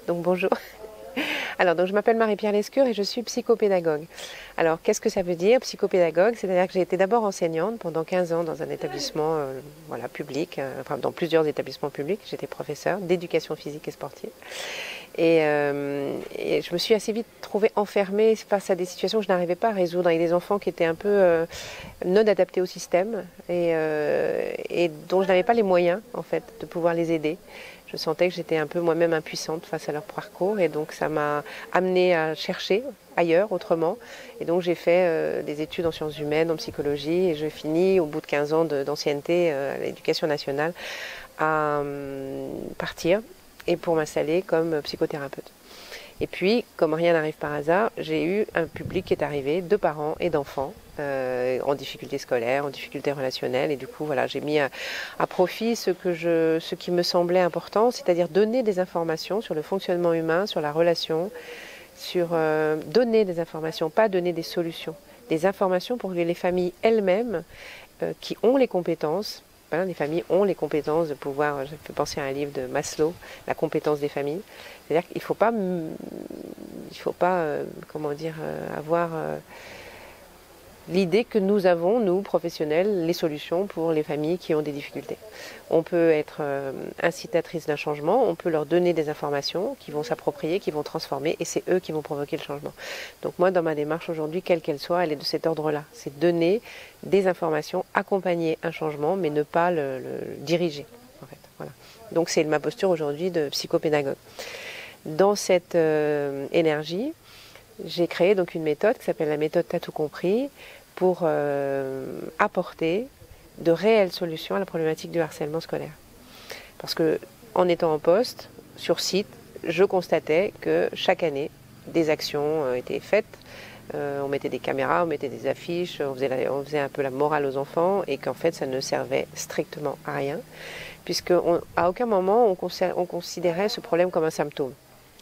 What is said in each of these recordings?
donc bonjour. Alors, donc, je m'appelle Marie-Pierre Lescure et je suis psychopédagogue. Alors, qu'est-ce que ça veut dire, psychopédagogue? C'est-à-dire que j'ai été d'abord enseignante pendant 15 ans dans un établissement voilà, public, enfin dans plusieurs établissements publics. J'étais professeure d'éducation physique et sportive. Et je me suis assez vite trouvée enfermée face à des situations que je n'arrivais pas à résoudre, avec des enfants qui étaient un peu non adaptés au système et dont je n'avais pas les moyens, en fait, de pouvoir les aider. Je sentais que j'étais un peu moi-même impuissante face à leur parcours et donc ça m'a amenée à chercher ailleurs, autrement. Et donc j'ai fait des études en sciences humaines, en psychologie et je finis au bout de 15 ans d'ancienneté à l'éducation nationale à partir et pour m'installer comme psychothérapeute. Et puis, comme rien n'arrive par hasard, j'ai eu un public qui est arrivé de parents et d'enfants en difficulté scolaire, en difficulté relationnelle. Et du coup, voilà, j'ai mis à profit ce qui me semblait important, c'est-à-dire donner des informations sur le fonctionnement humain, sur la relation, sur donner des informations, pas donner des solutions. Des informations pour que les familles elles-mêmes, qui ont les compétences, voilà, les familles ont les compétences de pouvoir, je peux penser à un livre de Maslow, la compétence des familles. C'est-à-dire qu'il ne faut pas comment dire, avoir l'idée que nous avons, nous, professionnels, les solutions pour les familles qui ont des difficultés. On peut être incitatrice d'un changement, on peut leur donner des informations qui vont s'approprier, qui vont transformer, et c'est eux qui vont provoquer le changement. Donc moi, dans ma démarche aujourd'hui, quelle qu'elle soit, elle est de cet ordre-là. C'est donner des informations, accompagner un changement, mais ne pas le diriger. En fait. Voilà. Donc c'est ma posture aujourd'hui de psychopédagogue. Dans cette énergie, j'ai créé donc une méthode qui s'appelle la méthode T'as tout compris pour apporter de réelles solutions à la problématique du harcèlement scolaire. Parce que en étant en poste, sur site, je constatais que chaque année, des actions étaient faites. On mettait des caméras, on mettait des affiches, on faisait un peu la morale aux enfants et qu'en fait ça ne servait strictement à rien, puisqu'à aucun moment on considérait ce problème comme un symptôme.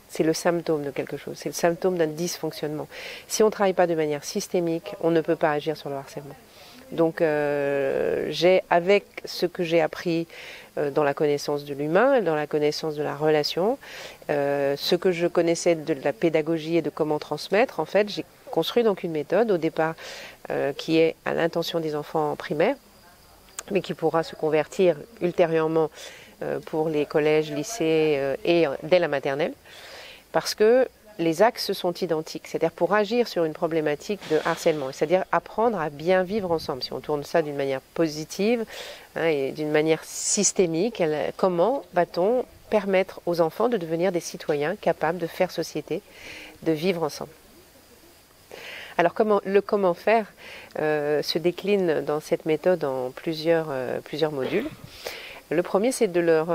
C'est le symptôme de quelque chose, c'est le symptôme d'un dysfonctionnement. Si on ne travaille pas de manière systémique, on ne peut pas agir sur le harcèlement. Donc avec ce que j'ai appris dans la connaissance de l'humain, dans la connaissance de la relation, ce que je connaissais de la pédagogie et de comment transmettre, en fait, j'ai construit donc une méthode au départ qui est à l'intention des enfants primaires, mais qui pourra se convertir ultérieurement pour les collèges, lycées et dès la maternelle. Parce que les axes sont identiques, c'est-à-dire pour agir sur une problématique de harcèlement, c'est-à-dire apprendre à bien vivre ensemble. Si on tourne ça d'une manière positive et d'une manière systémique, comment va-t-on permettre aux enfants de devenir des citoyens capables de faire société, de vivre ensemble? Alors comment faire se décline dans cette méthode en plusieurs modules. Le premier, c'est de leur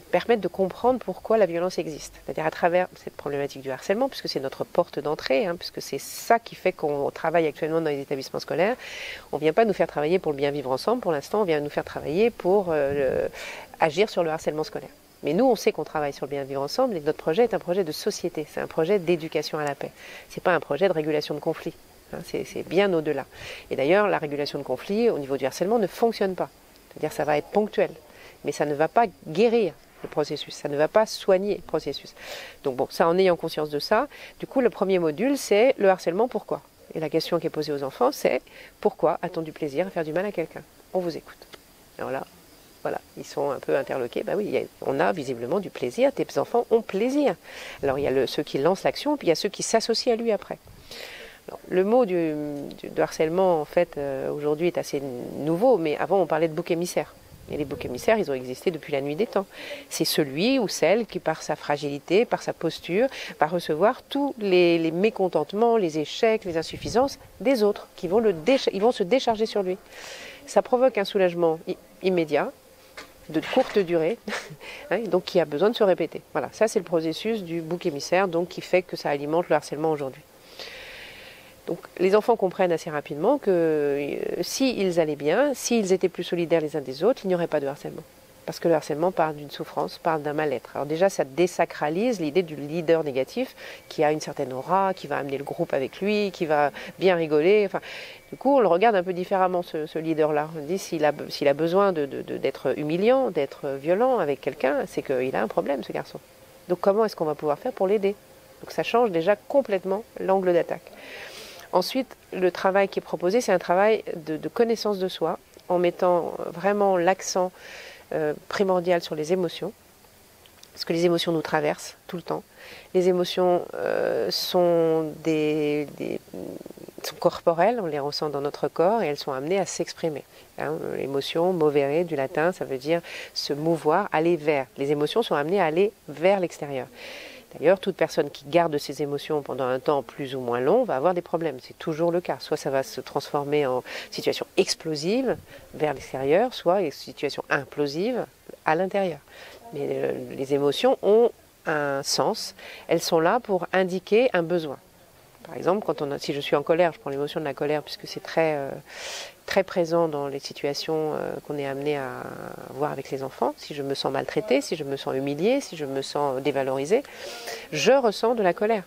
permettre de comprendre pourquoi la violence existe. C'est-à-dire à travers cette problématique du harcèlement, puisque c'est notre porte d'entrée, puisque c'est ça qui fait qu'on travaille actuellement dans les établissements scolaires. On ne vient pas nous faire travailler pour le bien vivre ensemble, pour l'instant, on vient nous faire travailler pour agir sur le harcèlement scolaire. Mais nous, on sait qu'on travaille sur le bien vivre ensemble et que notre projet est un projet de société, c'est un projet d'éducation à la paix. Ce n'est pas un projet de régulation de conflits, c'est bien au-delà. Et d'ailleurs, la régulation de conflits au niveau du harcèlement ne fonctionne pas. C'est-à-dire que ça va être ponctuel, mais ça ne va pas guérir le processus, ça ne va pas soigner le processus. Donc bon, ça en ayant conscience de ça, du coup le premier module c'est le harcèlement pourquoi. Et la question qui est posée aux enfants c'est pourquoi a-t-on du plaisir à faire du mal à quelqu'un? On vous écoute. Alors là, voilà, ils sont un peu interloqués, ben oui, on a visiblement du plaisir, tes enfants ont plaisir. Alors il y a ceux qui lancent l'action, puis il y a ceux qui s'associent à lui après. Alors, le mot de harcèlement, en fait, aujourd'hui est assez nouveau, mais avant on parlait de bouc émissaire. Et les boucs émissaires, ils ont existé depuis la nuit des temps. C'est celui ou celle qui, par sa fragilité, par sa posture, va recevoir tous les mécontentements, les échecs, les insuffisances des autres, qui vont ils vont se décharger sur lui. Ça provoque un soulagement immédiat, de courte durée, donc qui a besoin de se répéter. Voilà, ça c'est le processus du bouc émissaire, donc qui fait que ça alimente le harcèlement aujourd'hui. Donc les enfants comprennent assez rapidement que s'ils allaient bien, s'ils étaient plus solidaires les uns des autres, il n'y aurait pas de harcèlement. Parce que le harcèlement parle d'une souffrance, parle d'un mal-être. Alors déjà, ça désacralise l'idée du leader négatif qui a une certaine aura, qui va amener le groupe avec lui, qui va bien rigoler. Enfin, du coup, on le regarde un peu différemment, ce leader-là. On dit s'il a besoin d'être humiliant, d'être violent avec quelqu'un, c'est qu'il a un problème, ce garçon. Donc comment est-ce qu'on va pouvoir faire pour l'aider? Donc ça change déjà complètement l'angle d'attaque. Ensuite, le travail qui est proposé, c'est un travail de connaissance de soi, en mettant vraiment l'accent primordial sur les émotions, parce que les émotions nous traversent tout le temps. Les émotions sont sont corporelles, on les ressent dans notre corps et elles sont amenées à s'exprimer. Hein, l'émotion, movere, du latin, ça veut dire se mouvoir, aller vers. Les émotions sont amenées à aller vers l'extérieur. D'ailleurs, toute personne qui garde ses émotions pendant un temps plus ou moins long va avoir des problèmes. C'est toujours le cas. Soit ça va se transformer en situation explosive vers l'extérieur, soit une situation implosive à l'intérieur. Mais les émotions ont un sens. Elles sont là pour indiquer un besoin. Par exemple, si je suis en colère, je prends l'émotion de la colère puisque c'est très présent dans les situations qu'on est amené à voir avec les enfants. Si je me sens maltraitée, si je me sens humiliée, si je me sens dévalorisée, je ressens de la colère.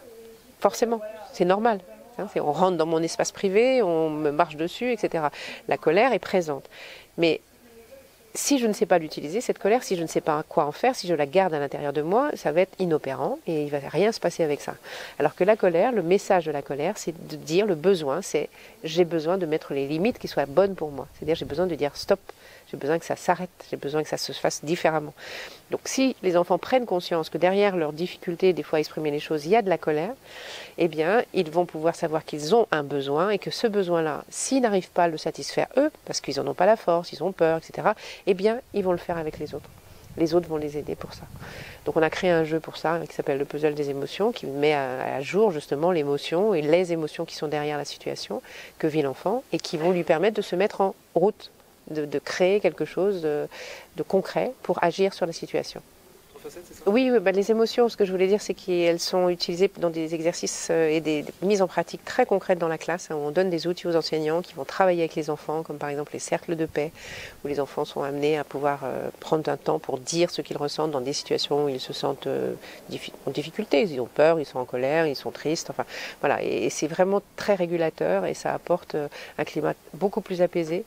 Forcément, c'est normal. On rentre dans mon espace privé, on me marche dessus, etc. La colère est présente. Mais si je ne sais pas l'utiliser, cette colère, si je ne sais pas quoi en faire, si je la garde à l'intérieur de moi, ça va être inopérant et il ne va rien se passer avec ça. Alors que la colère, le message de la colère, c'est de dire le besoin, c'est j'ai besoin de mettre les limites qui soient bonnes pour moi. C'est-à-dire j'ai besoin de dire stop, j'ai besoin que ça s'arrête, j'ai besoin que ça se fasse différemment. Donc si les enfants prennent conscience que derrière leur difficulté, des fois à exprimer les choses, il y a de la colère, eh bien ils vont pouvoir savoir qu'ils ont un besoin et que ce besoin-là, s'ils n'arrivent pas à le satisfaire eux, parce qu'ils n'en ont pas la force, ils ont peur, etc., eh bien ils vont le faire avec les autres. Les autres vont les aider pour ça. Donc on a créé un jeu pour ça qui s'appelle le puzzle des émotions, qui met à jour justement l'émotion et les émotions qui sont derrière la situation que vit l'enfant et qui vont lui permettre de se mettre en route, de créer quelque chose de concret pour agir sur la situation. Oui, les émotions, ce que je voulais dire, c'est qu'elles sont utilisées dans des exercices et des mises en pratique très concrètes dans la classe, hein, où on donne des outils aux enseignants qui vont travailler avec les enfants, comme par exemple les cercles de paix, où les enfants sont amenés à pouvoir prendre un temps pour dire ce qu'ils ressentent dans des situations où ils se sentent en difficulté. Ils ont peur, ils sont en colère, ils sont tristes, enfin voilà. Et c'est vraiment très régulateur et ça apporte un climat beaucoup plus apaisé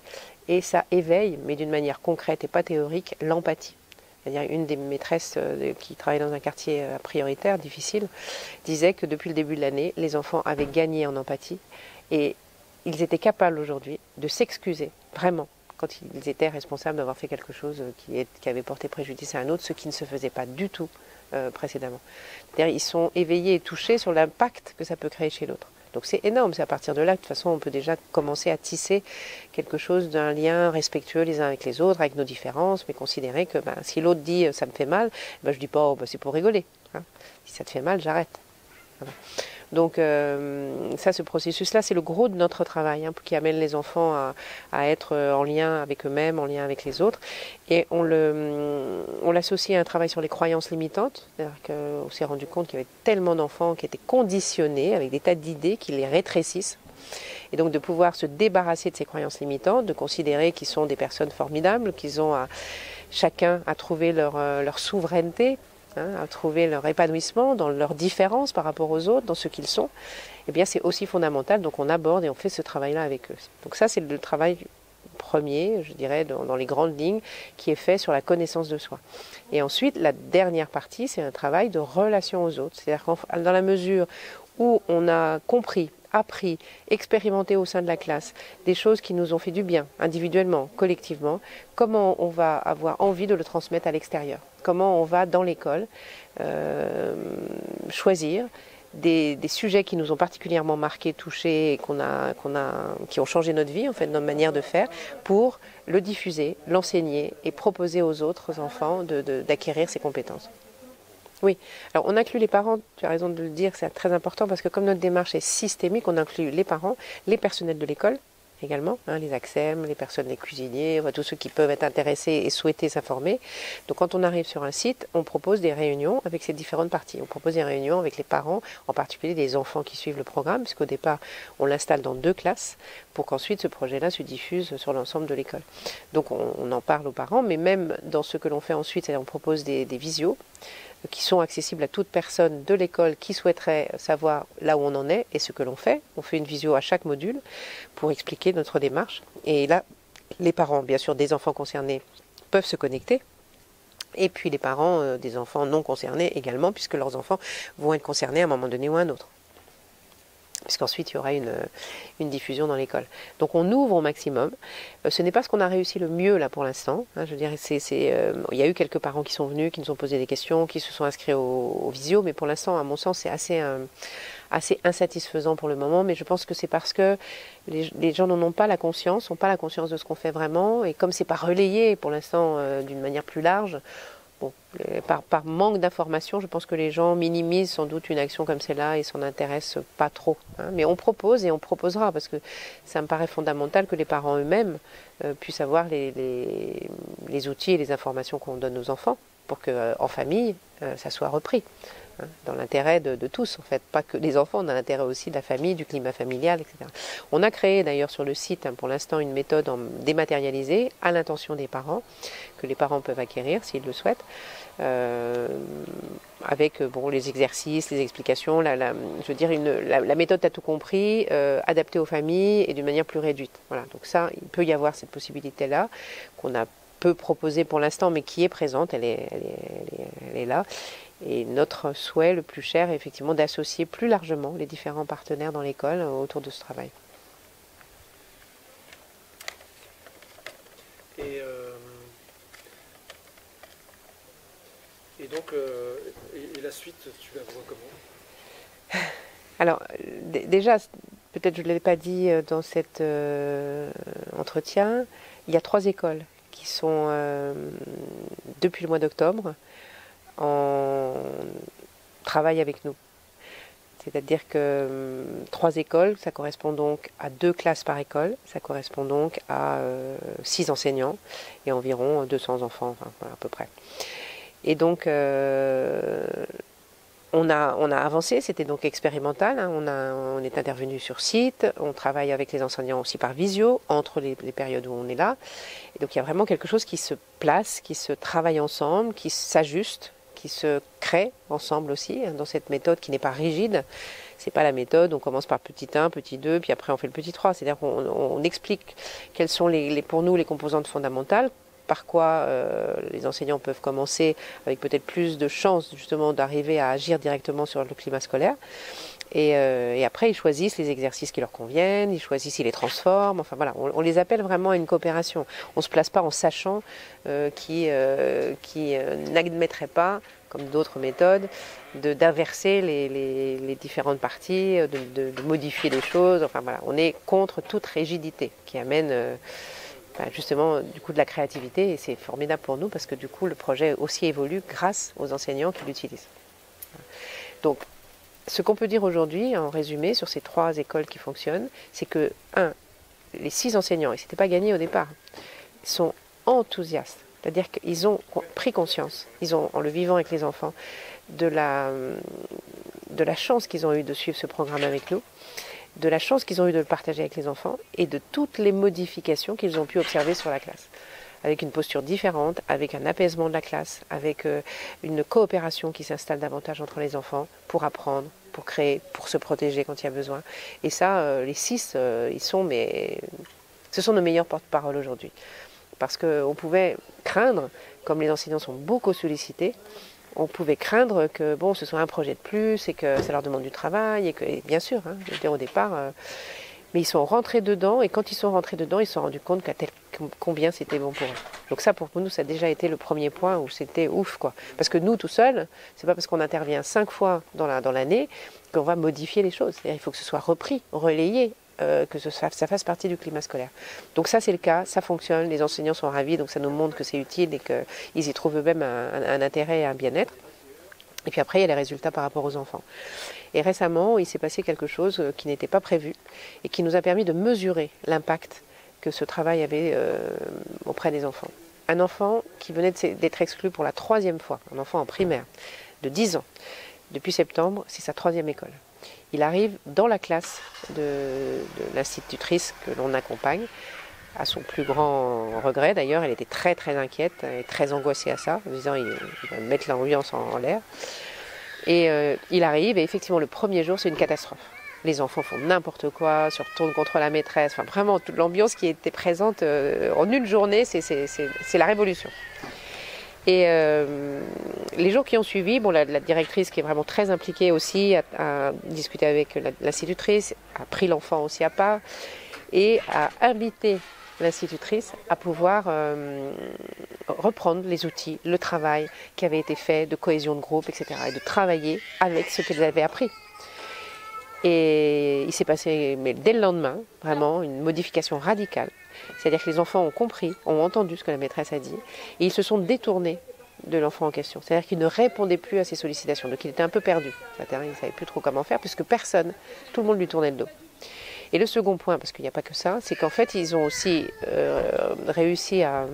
et ça éveille, mais d'une manière concrète et pas théorique, l'empathie. C'est-à-dire une des maîtresses qui travaille dans un quartier prioritaire, difficile, disait que depuis le début de l'année, les enfants avaient gagné en empathie et ils étaient capables aujourd'hui de s'excuser, vraiment, quand ils étaient responsables d'avoir fait quelque chose qui avait porté préjudice à un autre, ce qui ne se faisait pas du tout précédemment. C'est-à-dire ils sont éveillés et touchés sur l'impact que ça peut créer chez l'autre. Donc c'est énorme, c'est à partir de là que de toute façon on peut déjà commencer à tisser quelque chose d'un lien respectueux les uns avec les autres, avec nos différences, mais considérer que si l'autre dit ça me fait mal, je dis pas c'est pour rigoler. Hein. Si ça te fait mal, j'arrête. Voilà. Donc ça, ce processus-là, c'est le gros de notre travail, hein, qui amène les enfants à être en lien avec eux-mêmes, en lien avec les autres. Et on l'associe à un travail sur les croyances limitantes. C'est-à-dire qu'on s'est rendu compte qu'il y avait tellement d'enfants qui étaient conditionnés avec des tas d'idées qui les rétrécissent. Et donc de pouvoir se débarrasser de ces croyances limitantes, de considérer qu'ils sont des personnes formidables, qu'ils ont chacun à trouver leur souveraineté, à trouver leur épanouissement dans leur différence par rapport aux autres, dans ce qu'ils sont, eh bien c'est aussi fondamental. Donc on aborde et on fait ce travail-là avec eux. Donc ça, c'est le travail premier, je dirais, dans les grandes lignes, qui est fait sur la connaissance de soi. Et ensuite, la dernière partie, c'est un travail de relation aux autres. C'est-à-dire que dans la mesure où on a compris, appris, expérimenté au sein de la classe des choses qui nous ont fait du bien, individuellement, collectivement, comment on va avoir envie de le transmettre à l'extérieur. Comment on va, dans l'école, choisir des sujets qui nous ont particulièrement marqués, touchés, et qui ont changé notre vie, en fait, notre manière de faire, pour le diffuser, l'enseigner et proposer aux autres enfants d'acquérir ces compétences. Oui, alors on inclut les parents, tu as raison de le dire, c'est très important parce que comme notre démarche est systémique, on inclut les parents, les personnels de l'école également, les ACSEM, les personnes, les cuisiniers, tous ceux qui peuvent être intéressés et souhaiter s'informer. Donc quand on arrive sur un site, on propose des réunions avec ces différentes parties. On propose des réunions avec les parents, en particulier des enfants qui suivent le programme, puisqu'au départ, on l'installe dans 2 classes pour qu'ensuite ce projet-là se diffuse sur l'ensemble de l'école. Donc on en parle aux parents, mais même dans ce que l'on fait ensuite, on propose des visios qui sont accessibles à toute personne de l'école qui souhaiterait savoir là où on en est et ce que l'on fait. On fait une visio à chaque module pour expliquer notre démarche. Et là, les parents, bien sûr, des enfants concernés peuvent se connecter Et puis les parents des enfants non concernés également, puisque leurs enfants vont être concernés à un moment donné ou à un autre. Puisqu'ensuite il y aura une diffusion dans l'école. Donc on ouvre au maximum. Ce n'est pas ce qu'on a réussi le mieux là pour l'instant. Hein, je veux dire, il y a eu quelques parents qui sont venus, qui nous ont posé des questions, qui se sont inscrits au visio, mais pour l'instant, à mon sens, c'est assez insatisfaisant pour le moment. Mais je pense que c'est parce que les gens n'en ont pas la conscience, n'ont pas la conscience de ce qu'on fait vraiment, et comme c'est pas relayé pour l'instant d'une manière plus large. Bon, par manque d'informations, je pense que les gens minimisent sans doute une action comme celle-là et s'en intéressent pas trop. Hein. Mais on propose et on proposera parce que ça me paraît fondamental que les parents eux-mêmes puissent avoir les outils et les informations qu'on donne aux enfants pour que en famille, ça soit repris. Hein, dans l'intérêt de tous, en fait, pas que des enfants, dans l'intérêt aussi de la famille, du climat familial, etc. On a créé d'ailleurs sur le site, pour l'instant, une méthode dématérialisée à l'intention des parents, que les parents peuvent acquérir s'ils le souhaitent, avec les exercices, les explications, je veux dire la méthode t'as tout compris, adaptée aux familles et d'une manière plus réduite. Voilà, donc ça, il peut y avoir cette possibilité-là qu'on a peu proposée pour l'instant, mais qui est présente, elle est là. Et notre souhait le plus cher est effectivement d'associer plus largement les différents partenaires dans l'école autour de ce travail. Et donc, et la suite, tu la vois comment? Alors, déjà, peut-être je ne l'ai pas dit dans cet entretien, il y a 3 écoles qui sont, depuis le mois d'octobre, en travail avec nous. C'est-à-dire que 3 écoles, ça correspond donc à 2 classes par école, ça correspond donc à 6 enseignants et environ 200 enfants, enfin, voilà, à peu près. Et donc, on a avancé, c'était donc expérimental, hein, on est intervenu sur site, on travaille avec les enseignants aussi par visio, entre les périodes où on est là. Et donc il y a vraiment quelque chose qui se place, qui se travaille ensemble, qui s'ajuste, qui se crée ensemble aussi, hein, dans cette méthode qui n'est pas rigide. C'est pas la méthode, on commence par petit 1, petit 2, puis après on fait le petit 3. C'est-à-dire qu'on explique quelles sont pour nous les composantes fondamentales, par quoi les enseignants peuvent commencer avec peut-être plus de chances justement d'arriver à agir directement sur le climat scolaire. Et après, ils choisissent les exercices qui leur conviennent, ils choisissent, ils les transforment. Enfin voilà, on les appelle vraiment à une coopération. On ne se place pas en sachant qui n'admettrait pas, comme d'autres méthodes, d'inverser les différentes parties, de modifier les choses. Enfin voilà, on est contre toute rigidité qui amène justement du coup de la créativité, et c'est formidable pour nous parce que du coup le projet aussi évolue grâce aux enseignants qui l'utilisent. Donc ce qu'on peut dire aujourd'hui en résumé sur ces 3 écoles qui fonctionnent, c'est que les 6 enseignants, et c'était pas gagné au départ, sont enthousiastes, c'est-à-dire qu'ils ont pris conscience, en le vivant avec les enfants, de la chance qu'ils ont eue de suivre ce programme avec nous, de la chance qu'ils ont eu de le partager avec les enfants et de toutes les modifications qu'ils ont pu observer sur la classe. Avec une posture différente, avec un apaisement de la classe, avec une coopération qui s'installe davantage entre les enfants pour apprendre, pour créer, pour se protéger quand il y a besoin. Et ça, les 6, ce sont nos meilleurs porte-parole aujourd'hui. Parce qu'on pouvait craindre, comme les enseignants sont beaucoup sollicités, on pouvait craindre que ce soit un projet de plus et que ça leur demande du travail et bien sûr, hein, je veux dire au départ, mais ils sont rentrés dedans et quand ils sont rentrés dedans, ils se sont rendus compte combien c'était bon pour eux. Donc ça, pour nous, ça a déjà été le premier point où c'était ouf, quoi. Parce que nous, tout seuls, c'est pas parce qu'on intervient 5 fois dans l'année qu'on va modifier les choses. C'est-à-dire, il faut que ce soit repris, relayé, que ça fasse partie du climat scolaire. Donc ça c'est le cas, ça fonctionne, les enseignants sont ravis, donc ça nous montre que c'est utile et qu'ils y trouvent eux-mêmes un intérêt et un bien-être. Et puis après il y a les résultats par rapport aux enfants. Et récemment il s'est passé quelque chose qui n'était pas prévu et qui nous a permis de mesurer l'impact que ce travail avait auprès des enfants. Un enfant qui venait d'être exclu pour la 3e fois, un enfant en primaire de 10 ans, depuis septembre, c'est sa 3e école. Il arrive dans la classe de l'institutrice que l'on accompagne, à son plus grand regret d'ailleurs, elle était très très inquiète et très angoissée à ça, en disant il va mettre l'ambiance en l'air. Et il arrive et effectivement le premier jour c'est une catastrophe. Les enfants font n'importe quoi, se retournent contre la maîtresse, enfin vraiment toute l'ambiance qui était présente en une journée, c'est la révolution. Et les jours qui ont suivi, bon, la directrice qui est vraiment très impliquée aussi a discuté avec l'institutrice, a pris l'enfant aussi à part et a invité l'institutrice à pouvoir reprendre les outils, le travail qui avait été fait de cohésion de groupe, etc. et de travailler avec ce qu'elle avait appris. Et il s'est passé, mais dès le lendemain, vraiment une modification radicale. C'est-à-dire que les enfants ont compris, ont entendu ce que la maîtresse a dit, et ils se sont détournés de l'enfant en question. C'est-à-dire qu'il ne répondait plus à ses sollicitations, donc il était un peu perdu. C'est-à-dire qu'il ne savait plus trop comment faire, puisque personne, tout le monde lui tournait le dos. Et le second point, parce qu'il n'y a pas que ça, c'est qu'en fait, ils ont aussi réussi à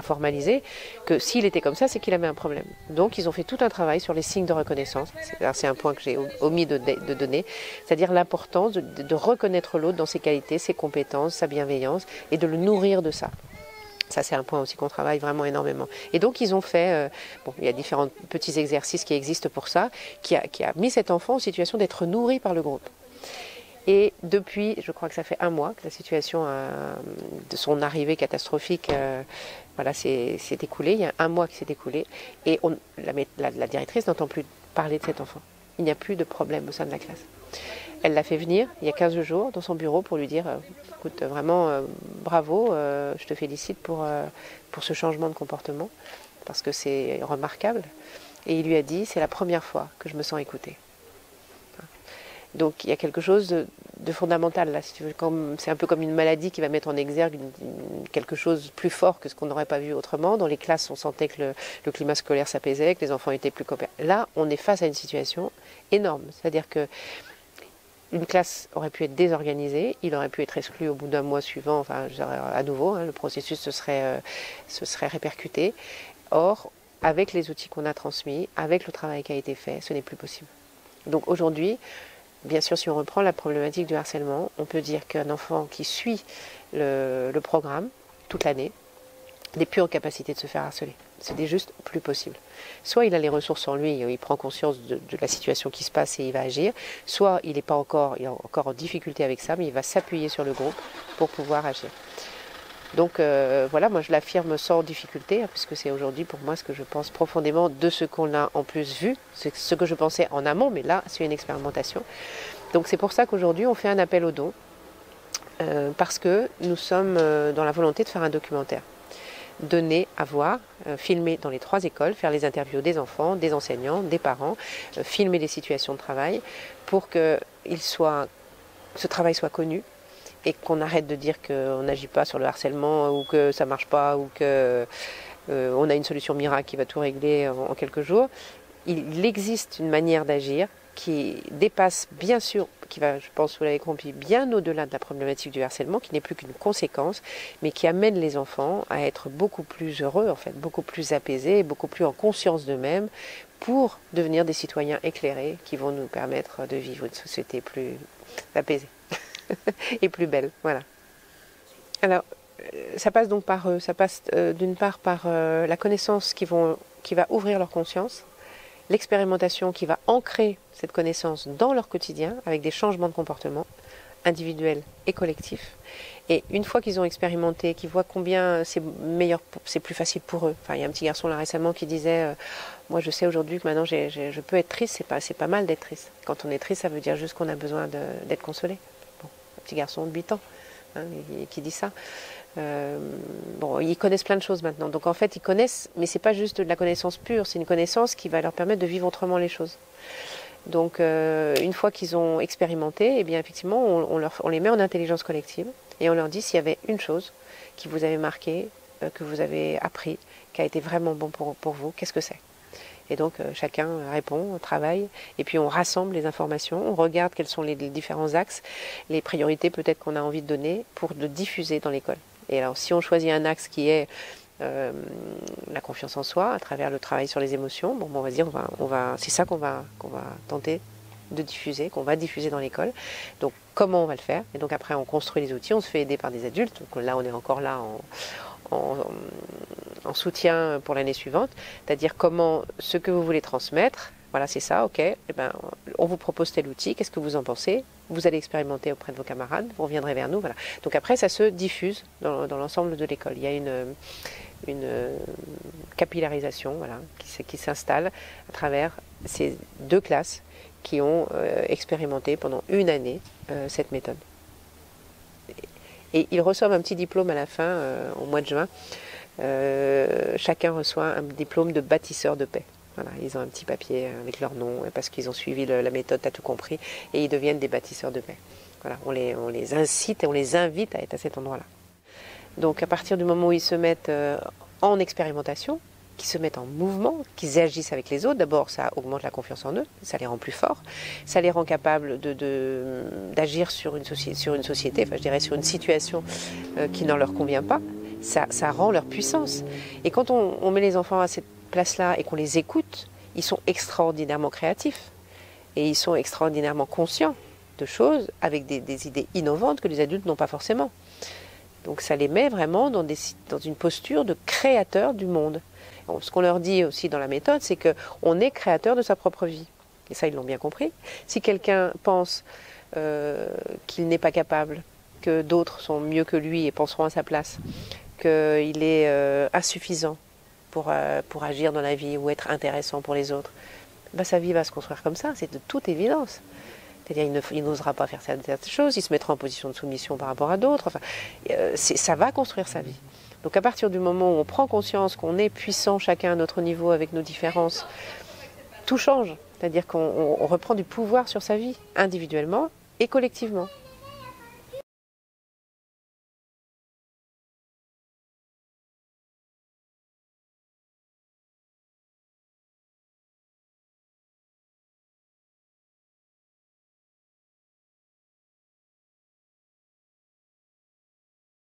formaliser que s'il était comme ça, c'est qu'il avait un problème. Donc, ils ont fait tout un travail sur les signes de reconnaissance. C'est un point que j'ai omis de donner, c'est-à-dire l'importance de reconnaître l'autre dans ses qualités, ses compétences, sa bienveillance, et de le nourrir de ça. Ça, c'est un point aussi qu'on travaille vraiment énormément. Et donc, ils ont fait, bon, il y a différents petits exercices qui existent pour ça, qui a mis cet enfant en situation d'être nourri par le groupe. Et depuis, je crois que ça fait un mois que la situation de son arrivée catastrophique voilà, s'est écoulée. Il y a un mois qui s'est écoulé. Et la directrice n'entend plus parler de cet enfant. Il n'y a plus de problème au sein de la classe. Elle l'a fait venir il y a 15 jours dans son bureau pour lui dire écoute, vraiment bravo, je te félicite pour ce changement de comportement, parce que c'est remarquable. Et il lui a dit c'est la première fois que je me sens écoutée. Donc il y a quelque chose de fondamental là, si tu veux. C'est un peu comme une maladie qui va mettre en exergue quelque chose de plus fort que ce qu'on n'aurait pas vu autrement. Dans les classes, on sentait que le climat scolaire s'apaisait, que les enfants étaient plus coopératifs. Là, on est face à une situation énorme. C'est-à-dire que une classe aurait pu être désorganisée, il aurait pu être exclu au bout d'un mois suivant, enfin, à nouveau, hein, le processus se serait répercuté. Or, avec les outils qu'on a transmis, avec le travail qui a été fait, ce n'est plus possible. Donc aujourd'hui, bien sûr, si on reprend la problématique du harcèlement, on peut dire qu'un enfant qui suit le programme toute l'année n'est plus en capacité de se faire harceler. Ce n'est juste plus possible. Soit il a les ressources en lui, il prend conscience de la situation qui se passe et il va agir, soit il est encore en difficulté avec ça, mais il va s'appuyer sur le groupe pour pouvoir agir. Donc voilà, moi je l'affirme sans difficulté, hein, puisque c'est aujourd'hui pour moi ce que je pense profondément de ce qu'on a en plus vu, c'est ce que je pensais en amont, mais là c'est une expérimentation. Donc c'est pour ça qu'aujourd'hui on fait un appel aux dons, parce que nous sommes dans la volonté de faire un documentaire. Donner à voir, filmer dans les 3 écoles, faire les interviews des enfants, des enseignants, des parents, filmer les situations de travail pour que ce travail soit connu et qu'on arrête de dire qu'on n'agit pas sur le harcèlement ou que ça ne marche pas ou qu'on a une solution miracle qui va tout régler en quelques jours. Il existe une manière d'agir qui dépasse bien sûr, qui va, je pense, vous l'avez compris, bien au-delà de la problématique du harcèlement, qui n'est plus qu'une conséquence, mais qui amène les enfants à être beaucoup plus heureux, en fait, beaucoup plus apaisés, beaucoup plus en conscience d'eux-mêmes, pour devenir des citoyens éclairés qui vont nous permettre de vivre une société plus apaisée et plus belle. Voilà. Alors, ça passe donc par eux, ça passe d'une part par la connaissance qui va ouvrir leur conscience, l'expérimentation qui va ancrer cette connaissance dans leur quotidien avec des changements de comportement individuels et collectifs. Et une fois qu'ils ont expérimenté, qu'ils voient combien c'est meilleur, c'est plus facile pour eux. Enfin, il y a un petit garçon là récemment qui disait moi je sais aujourd'hui que maintenant je peux être triste, c'est pas mal d'être triste. Quand on est triste, ça veut dire juste qu'on a besoin d'être consolé. Bon, un petit garçon de 8 ans hein, qui dit ça. Bon, ils connaissent plein de choses maintenant. Donc en fait, ils connaissent, mais c'est pas juste de la connaissance pure, c'est une connaissance qui va leur permettre de vivre autrement les choses. Donc une fois qu'ils ont expérimenté, eh bien effectivement, on les met en intelligence collective et on leur dit s'il y avait une chose qui vous avait marqué, que vous avez appris, qui a été vraiment bon pour vous, qu'est-ce que c'est ? Et donc chacun répond, on travaille, et puis on rassemble les informations, on regarde quels sont les différents axes, les priorités peut-être qu'on a envie de donner pour le diffuser dans l'école. Et alors si on choisit un axe qui est la confiance en soi, à travers le travail sur les émotions, bon, on va dire, c'est ça qu'on va tenter de diffuser, qu'on va diffuser dans l'école. Donc comment on va le faire ? Et donc après on construit les outils, on se fait aider par des adultes. Donc là on est encore là en soutien pour l'année suivante, c'est-à-dire comment ce que vous voulez transmettre, voilà c'est ça, ok, eh ben, on vous propose tel outil, qu'est-ce que vous en pensez ? Vous allez expérimenter auprès de vos camarades, vous reviendrez vers nous, voilà. Donc après ça se diffuse dans l'ensemble de l'école. Il y a capillarisation voilà, qui s'installe à travers ces 2 classes qui ont expérimenté pendant 1 année cette méthode. Et ils reçoivent un petit diplôme à la fin, au mois de juin. Chacun reçoit un diplôme de bâtisseur de paix. Voilà, ils ont un petit papier avec leur nom parce qu'ils ont suivi la méthode T'as tout compris et ils deviennent des bâtisseurs de paix. Voilà, on les incite et on les invite à être à cet endroit-là. Donc à partir du moment où ils se mettent en expérimentation, qu'ils se mettent en mouvement, qu'ils agissent avec les autres, d'abord ça augmente la confiance en eux, ça les rend plus forts, ça les rend capables d'agir sur une société, enfin je dirais sur une situation qui ne leur convient pas, ça rend leur puissance. Et quand on met les enfants à cette place-là et qu'on les écoute, ils sont extraordinairement créatifs et ils sont extraordinairement conscients de choses avec des idées innovantes que les adultes n'ont pas forcément. Donc ça les met vraiment dans une posture de créateur du monde. Bon, ce qu'on leur dit aussi dans la méthode, c'est qu'on est créateur de sa propre vie. Et ça, ils l'ont bien compris. Si quelqu'un pense qu'il n'est pas capable, que d'autres sont mieux que lui et penseront à sa place, qu'il est insuffisant pour agir dans la vie ou être intéressant pour les autres, ben, sa vie va se construire comme ça, c'est de toute évidence. C'est-à-dire il n'osera pas faire certaines choses, il se mettra en position de soumission par rapport à d'autres. Enfin, ça va construire sa vie. Donc à partir du moment où on prend conscience qu'on est puissant chacun à notre niveau avec nos différences, tout change. C'est-à-dire qu'on reprend du pouvoir sur sa vie, individuellement et collectivement.